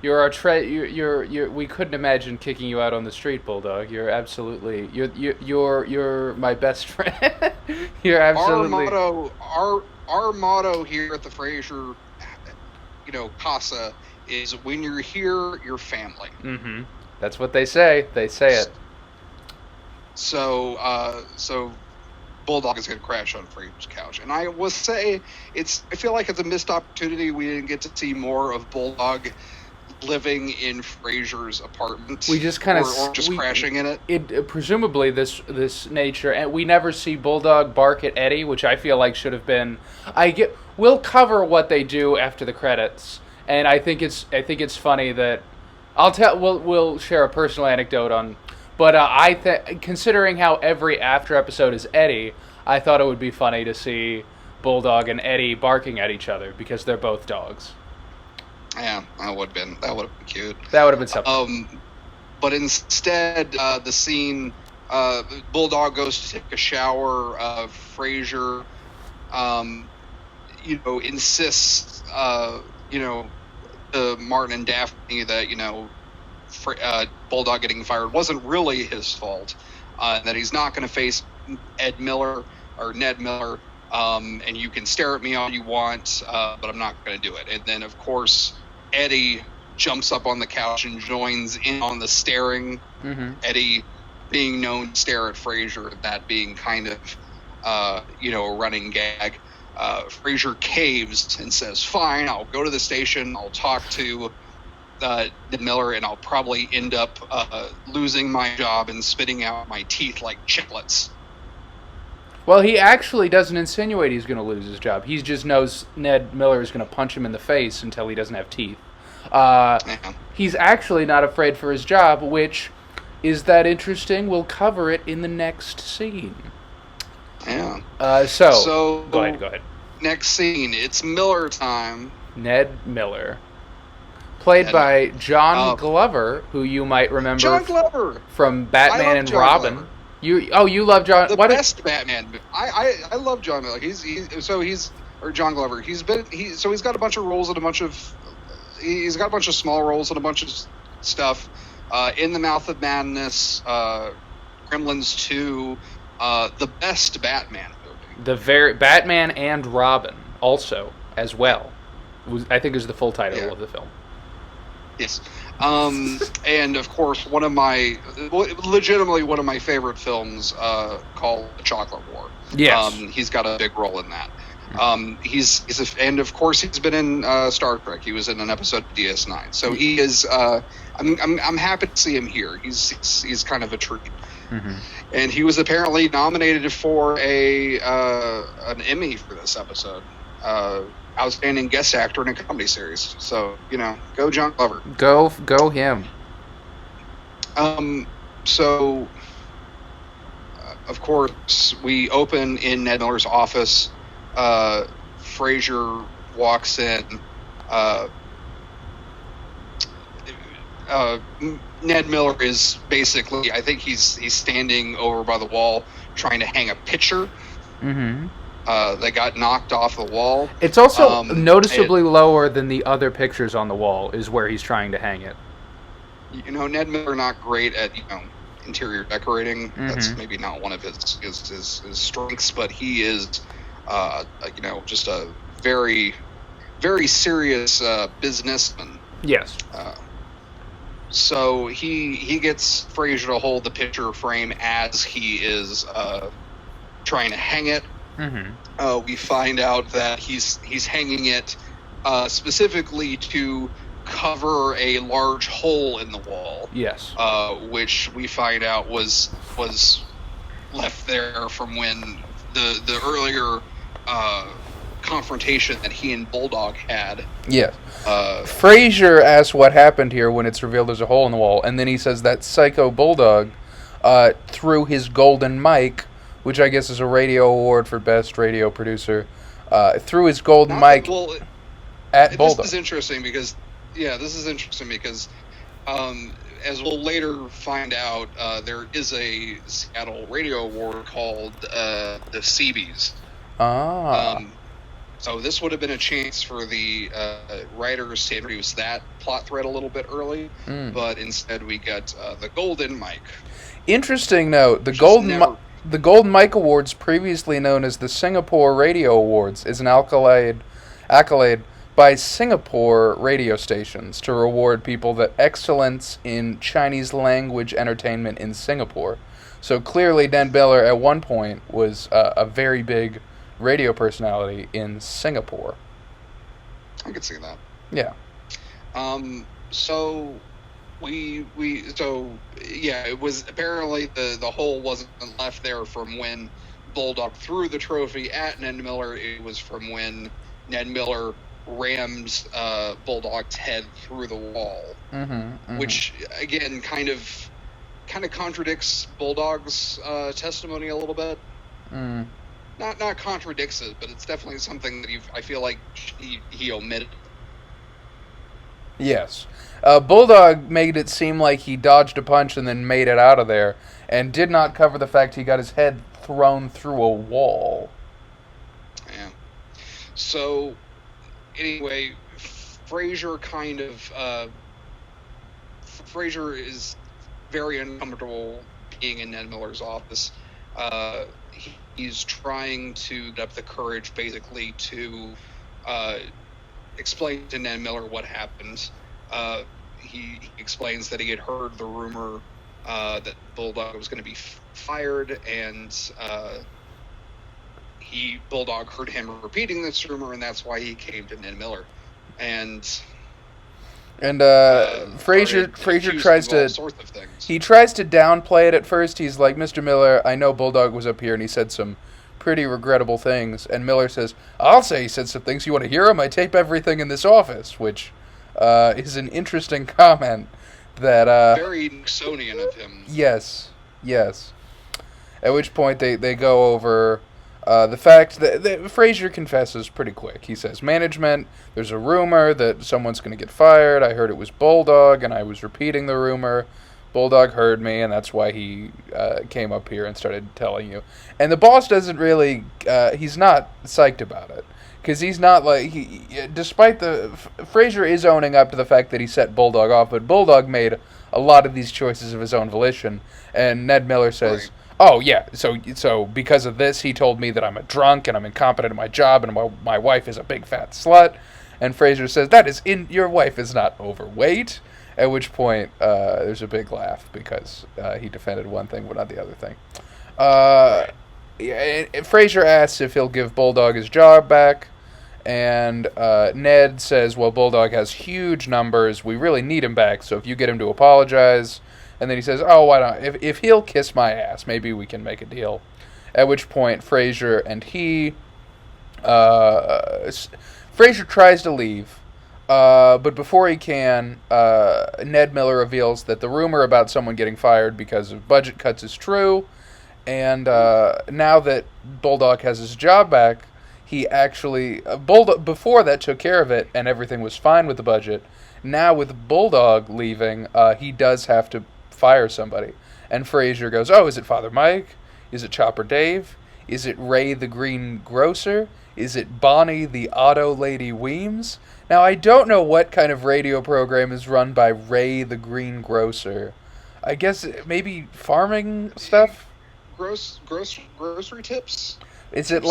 You're our you're we couldn't imagine kicking you out on the street, Bulldog. You're absolutely you're my best friend. You're absolutely our motto here at the Frazier Casa is, when you're here, you're family. Mm-hmm. That's what they say. They say it. So Bulldog is going to crash on Frazier's couch, and I will say I feel like it's a missed opportunity. We didn't get to see more of Bulldog living in Frazier's apartment. We just kind of or just crashing in it. It presumably this nature, and we never see Bulldog bark at Eddie, which I feel like should have been. We'll cover what they do after the credits, and I think it's funny that we'll share a personal anecdote on, but considering how every after episode is Eddie, I thought it would be funny to see Bulldog and Eddie barking at each other because they're both dogs. Yeah, that would have been cute. That would have been something. But instead, the scene, Bulldog goes to take a shower. Frazier, insists, to Martin and Daphne that Bulldog getting fired wasn't really his fault. That he's not going to face Ned Miller, and you can stare at me all you want, but I'm not going to do it. And then, of course, Eddie jumps up on the couch and joins in on the staring. Mm-hmm. Eddie being known to stare at Frazier, that being kind of, a running gag. Frazier caves and says, "Fine, I'll go to the station. I'll talk to Ned Miller, and I'll probably end up losing my job and spitting out my teeth like chiclets." Well, he actually doesn't insinuate he's going to lose his job. He just knows Ned Miller is going to punch him in the face until he doesn't have teeth. He's actually not afraid for his job, which is that interesting. We'll cover it in the next scene. Yeah. So go ahead. Next scene, it's Miller time. Ned Miller. Played by John Glover, who you might remember John Glover from Batman and John Robin. Glover. You love John. The best Batman. I love John Miller. He's John Glover. He's got a bunch of roles and he's got a bunch of small roles and a bunch of stuff. In the Mouth of Madness, Gremlins 2, the best Batman movie. Batman and Robin also as well. I think is the full title of the film. Yes. And of course, legitimately one of my favorite films, called The Chocolate War. Yes. He's got a big role in that. And of course he's been in Star Trek. He was in an episode of DS9. So he is. I'm happy to see him here. He's kind of a treat. Mm-hmm. And he was apparently nominated for an Emmy for this episode. Outstanding guest actor in a comedy series. So, go John Glover. Go him. So, of course, we open in Ned Miller's office. Frazier walks in. Ned Miller is basically, I think he's standing over by the wall trying to hang a picture. Mm-hmm. That got knocked off the wall. It's also noticeably lower than the other pictures on the wall, is where he's trying to hang it. Ned Miller not great at interior decorating. Mm-hmm. That's maybe not one of his strengths, but he is just a very, very serious businessman. Yes. So he gets Frazier to hold the picture frame as he is trying to hang it. Mm-hmm. We find out that he's hanging it specifically to cover a large hole in the wall. Yes. Which we find out was left there from when the earlier confrontation that he and Bulldog had. Yes. Frazier asks what happened here when it's revealed there's a hole in the wall, and then he says that psycho Bulldog threw his golden mic, which I guess is a radio award for best radio producer, threw his golden mic at Bulldog. This is interesting because, as we'll later find out, there is a Seattle radio award called the CBs. So this would have been a chance for the writers to introduce that plot thread a little bit early, but instead we got the Golden Mike. Interesting note: the Golden Mike Awards, previously known as the Singapore Radio Awards, is an accolade by Singapore radio stations to reward people that excellence in Chinese language entertainment in Singapore. So clearly, Ned Miller at one point was a very big radio personality in Singapore. I could see that. Yeah. It was apparently the hole wasn't left there from when Bulldog threw the trophy at Ned Miller. It was from when Ned Miller rammed Bulldog's head through the wall, which again kind of contradicts Bulldog's testimony a little bit. Not contradicts it, but it's definitely something that I feel like he omitted. Yes. Bulldog made it seem like he dodged a punch and then made it out of there, and did not cover the fact he got his head thrown through a wall. Yeah. So, anyway, Frazier Frazier is very uncomfortable being in Ned Miller's office. He's trying to get up the courage, basically, to explain to Ned Miller what happened. He explains that he had heard the rumor that Bulldog was going to be fired, and Bulldog heard him repeating this rumor, and that's why he came to Ned Miller. And Frazier tries to downplay it at first. He's like, "Mr. Miller, I know Bulldog was up here and he said some pretty regrettable things." And Miller says, "I'll say he said some things. You want to hear him? I tape everything in this office," which is an interesting comment. That very Nixonian of him. Yes. At which point they go over the fact that Frazier confesses pretty quick. He says, "Management, there's a rumor that someone's going to get fired. I heard it was Bulldog, and I was repeating the rumor. Bulldog heard me, and that's why he came up here and started telling you." And the boss doesn't really, he's not psyched about it. Because he's not like, despite Frazier is owning up to the fact that he set Bulldog off, but Bulldog made a lot of these choices of his own volition. And Ned Miller says, right. "Oh, yeah, so because of this, he told me that I'm a drunk and I'm incompetent at my job and my wife is a big fat slut." And Frazier says, your wife is not overweight. At which point, there's a big laugh because he defended one thing but not the other thing. Frazier asks if he'll give Bulldog his job back, and Ned says, "Well, Bulldog has huge numbers. We really need him back, so if you get him to apologize." And then he says, "Oh, why not? If he'll kiss my ass, maybe we can make a deal." At which point, Frazier tries to leave, but before he can, Ned Miller reveals that the rumor about someone getting fired because of budget cuts is true. And now that Bulldog has his job back, he actually... Bulldog, before that, took care of it, and everything was fine with the budget. Now, with Bulldog leaving, he does have to fire somebody. And Frazier goes, "Oh, is it Father Mike? Is it Chopper Dave? Is it Ray the Green Grocer? Is it Bonnie the Auto Lady Weems?" Now, I don't know what kind of radio program is run by Ray the Green Grocer. I guess maybe farming stuff? Grocery tips? Is it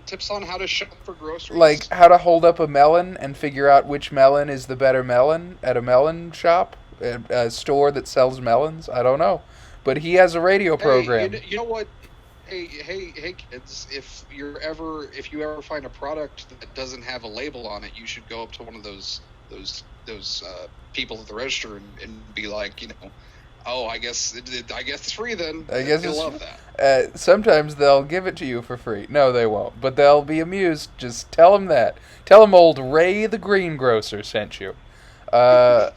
tips on how to shop for groceries? Like how to hold up a melon and figure out which melon is the better melon at a melon shop, a store that sells melons? I don't know, but he has a radio program. You know what? Hey, kids! If you ever find a product that doesn't have a label on it, you should go up to one of those people at the register and be like, Oh, I guess it's free then. I guess you'll love that. Sometimes they'll give it to you for free. No, they won't. But they'll be amused. Just tell them that. Tell them old Ray the greengrocer sent you. Yeah.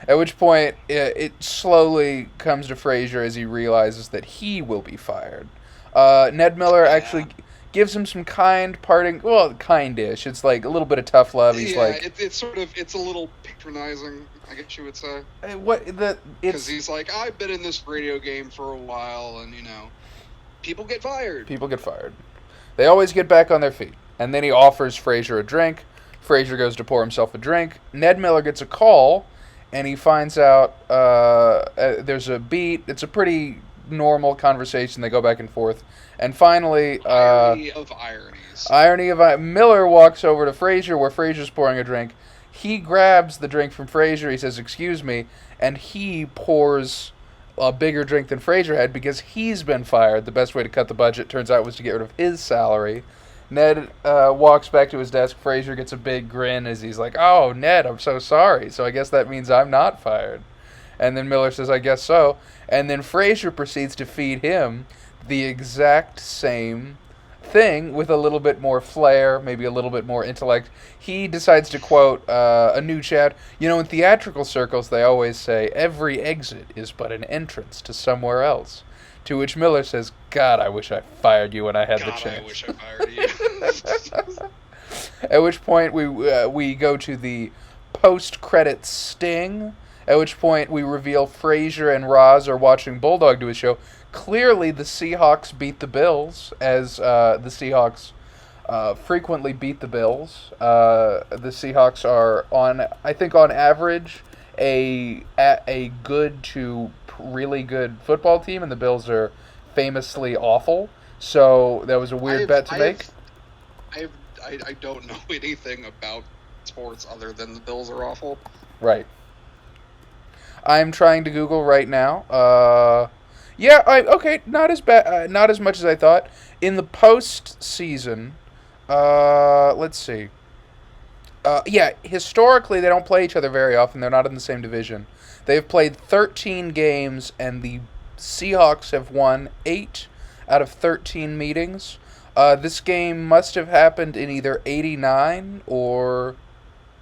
At which point, it slowly comes to Frazier as he realizes that he will be fired. Ned Miller actually gives him some kind parting, well, kind-ish. It's like a little bit of tough love. He's like, it's a little patronizing, I guess you would say. Because he's like, I've been in this radio game for a while, and people get fired. People get fired. They always get back on their feet. And then he offers Frazier a drink. Frazier goes to pour himself a drink. Ned Miller gets a call, and he finds out there's a beat. It's a pretty normal conversation. They go back and forth. And finally... irony of ironies. Miller walks over to Frazier where Frazier's pouring a drink. He grabs the drink from Frazier. He says, "Excuse me," and he pours a bigger drink than Frazier had because he's been fired. The best way to cut the budget, turns out, was to get rid of his salary. Ned walks back to his desk. Frazier gets a big grin as he's like, "Oh, Ned, I'm so sorry. So I guess that means I'm not fired." And then Miller says, "I guess so." And then Frazier proceeds to feed him the exact same thing with a little bit more flair, maybe a little bit more intellect. He decides to quote a new chat. In theatrical circles, they always say, "Every exit is but an entrance to somewhere else." To which Miller says, "God, I wish I fired you when I had the chance." I wish I fired you. At which point we go to the post-credits sting. At which point we reveal Frazier and Roz are watching Bulldog do a show. Clearly, the Seahawks beat the Bills, as the Seahawks frequently beat the Bills. The Seahawks are on average, a good to really good football team, and the Bills are famously awful. So that was a weird bet to make. I don't know anything about sports other than the Bills are awful. Right. I'm trying to Google right now. Okay, not as bad, not as much as I thought. In the postseason, let's see. Historically they don't play each other very often. They're not in the same division. They've played 13 games, and the Seahawks have won 8 out of 13 meetings. This game must have happened in either 89 or...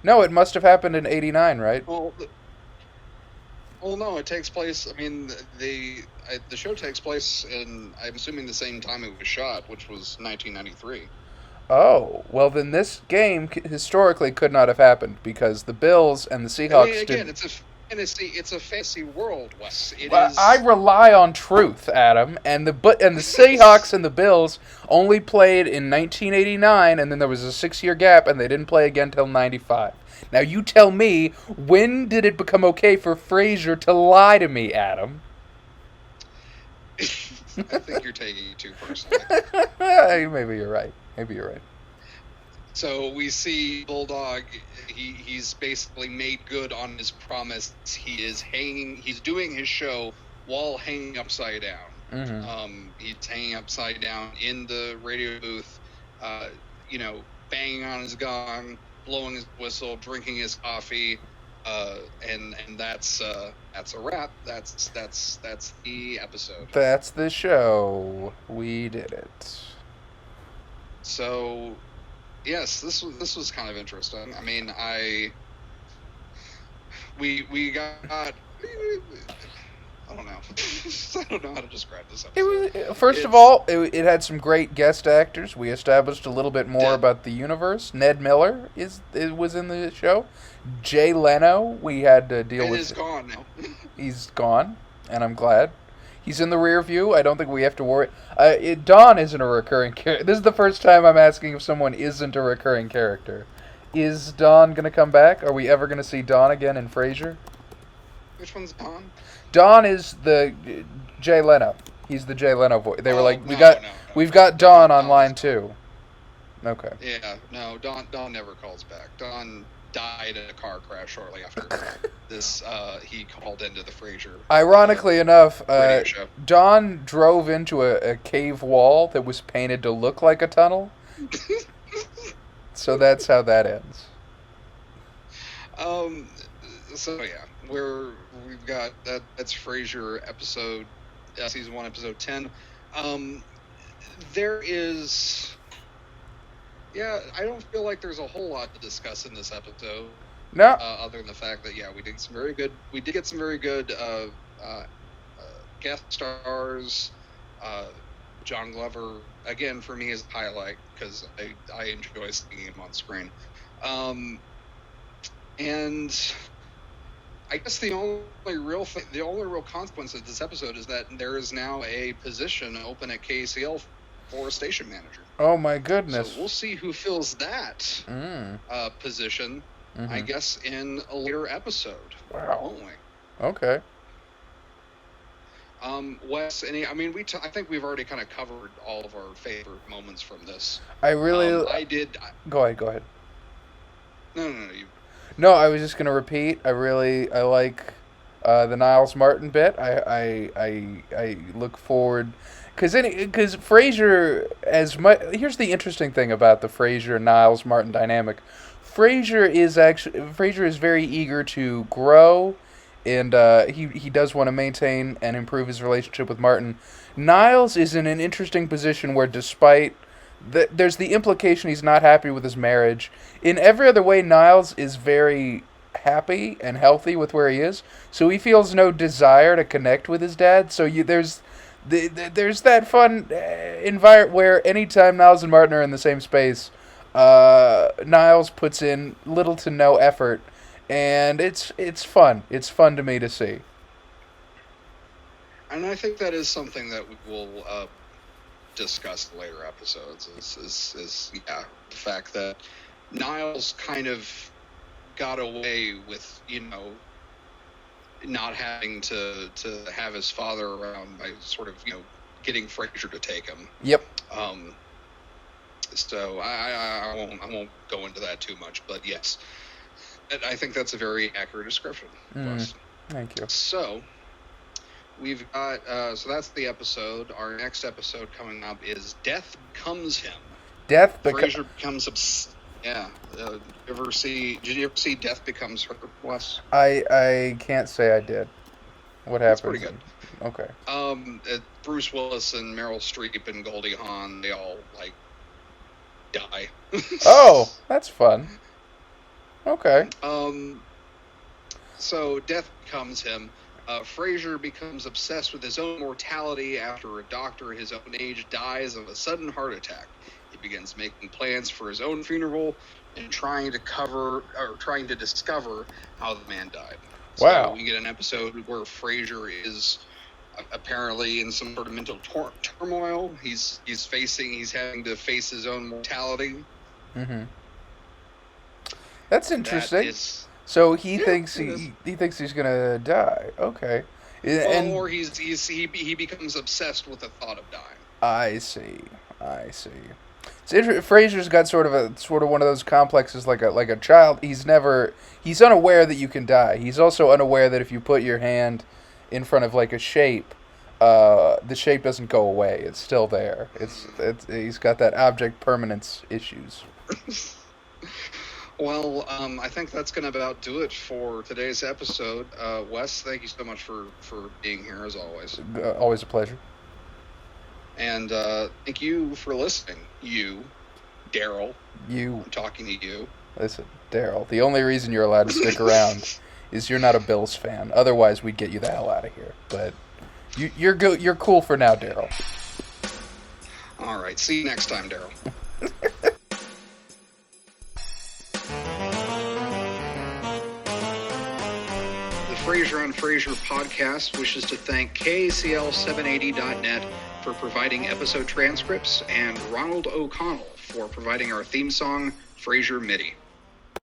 No, it must have happened in 89, right? Well, no, it takes place. I mean, the show takes place in, I'm assuming, the same time it was shot, which was 1993. Oh, well, then this game historically could not have happened because the Bills and the Seahawks it's a fantasy world, Wes. I rely on truth, Adam, and the Seahawks and the Bills only played in 1989, and then there was a 6-year gap, and they didn't play again until 95. Now, you tell me, when did it become okay for Frazier to lie to me, Adam? I think you're taking it too personally. Maybe you're right. So we see Bulldog. He's basically made good on his promise. He's doing his show while hanging upside down. Mm-hmm. He's hanging upside down in the radio booth, banging on his gong, blowing his whistle, drinking his coffee, and that's a wrap. That's the episode. That's the show. We did it. So, yes, this was kind of interesting. I mean, we got. I don't know. I don't know how to describe this episode. First of all, it had some great guest actors. We established a little bit more about the universe. Ned Miller was in the show. Jay Leno, we had to deal with. He's gone now. He's gone, and I'm glad. He's in the rear view. I don't think we have to worry. Don isn't a recurring character. This is the first time I'm asking if someone isn't a recurring character. Is Don going to come back? Are we ever going to see Don again in Frasier? Which one's Don? Don is the Jay Leno. He's the Jay Leno voice. They were like, we've got Don on line 2. Okay. Yeah, no, Don never calls back. Don died in a car crash shortly after this. He called into the Frasier. Ironically enough, radio show. Don drove into a cave wall that was painted to look like a tunnel. So that's how that ends. So yeah, we've got that. That's Frasier episode, season 1, episode 10. There is, yeah, I don't feel like there's a whole lot to discuss in this episode. No. Other than the fact that we did get some very good guest stars. John Glover, again, for me, is a highlight because I enjoy seeing him on screen. And I guess the only real consequence of this episode is that there is now a position open at KCL for a station manager. Oh my goodness! So we'll see who fills that position. Mm-hmm. I guess in a later episode. Wow. Won't we? Okay. Wes, I think we've already kind of covered all of our favorite moments from this. I did. Go ahead. No, you. No, I was just gonna repeat. I like the Niles Martin bit. I look forward because Frasier here's the interesting thing about the Frasier Niles Martin dynamic. Frasier is very eager to grow. And he does want to maintain and improve his relationship with Martin. Niles is in an interesting position where despite there's the implication he's not happy with his marriage. In every other way, Niles is very happy and healthy with where he is. So he feels no desire to connect with his dad. So there's that fun environment where anytime Niles and Martin are in the same space, Niles puts in little to no effort. And it's fun. It's fun to me to see. And I think that is something that we will discuss in later episodes. Is the fact that Niles kind of got away with not having to have his father around by sort of getting Frazier to take him. Yep. So I won't go into that too much, but yes. I think that's a very accurate description. Thank you. So, we've got, so that's the episode. Our next episode coming up is Death Becomes Him. Frazier becomes yeah. Did you ever see Death Becomes Her, Wes? I can't say I did. What happens? It's pretty good. Okay. Bruce Willis and Meryl Streep and Goldie Hawn, they all, die. Oh, that's fun. Okay. So Death Becomes Him. Frazier becomes obsessed with his own mortality after a doctor his own age dies of a sudden heart attack. He begins making plans for his own funeral and trying to discover how the man died. Wow. So we get an episode where Frazier is apparently in some sort of mental turmoil. He's having to face his own mortality. Mm-hmm. That's interesting. So he thinks he's gonna die. Okay. Or he becomes obsessed with the thought of dying. I see. It's interesting. Frazier's got sort of one of those complexes like a child. He's unaware that you can die. He's also unaware that if you put your hand in front of a shape, the shape doesn't go away. It's still there. He's got that object permanence issues. Well, I think that's going to about do it for today's episode. Wes, thank you so much for being here, as always. Always a pleasure. And thank you for listening. You, Daryl. I'm talking to you. Listen, Daryl, the only reason you're allowed to stick around is you're not a Bills fan. Otherwise, we'd get you the hell out of here. But you're cool for now, Daryl. All right. See you next time, Daryl. Frasier on Frasier podcast wishes to thank KCL780.net for providing episode transcripts and Ronald O'Connell for providing our theme song, Frasier MIDI.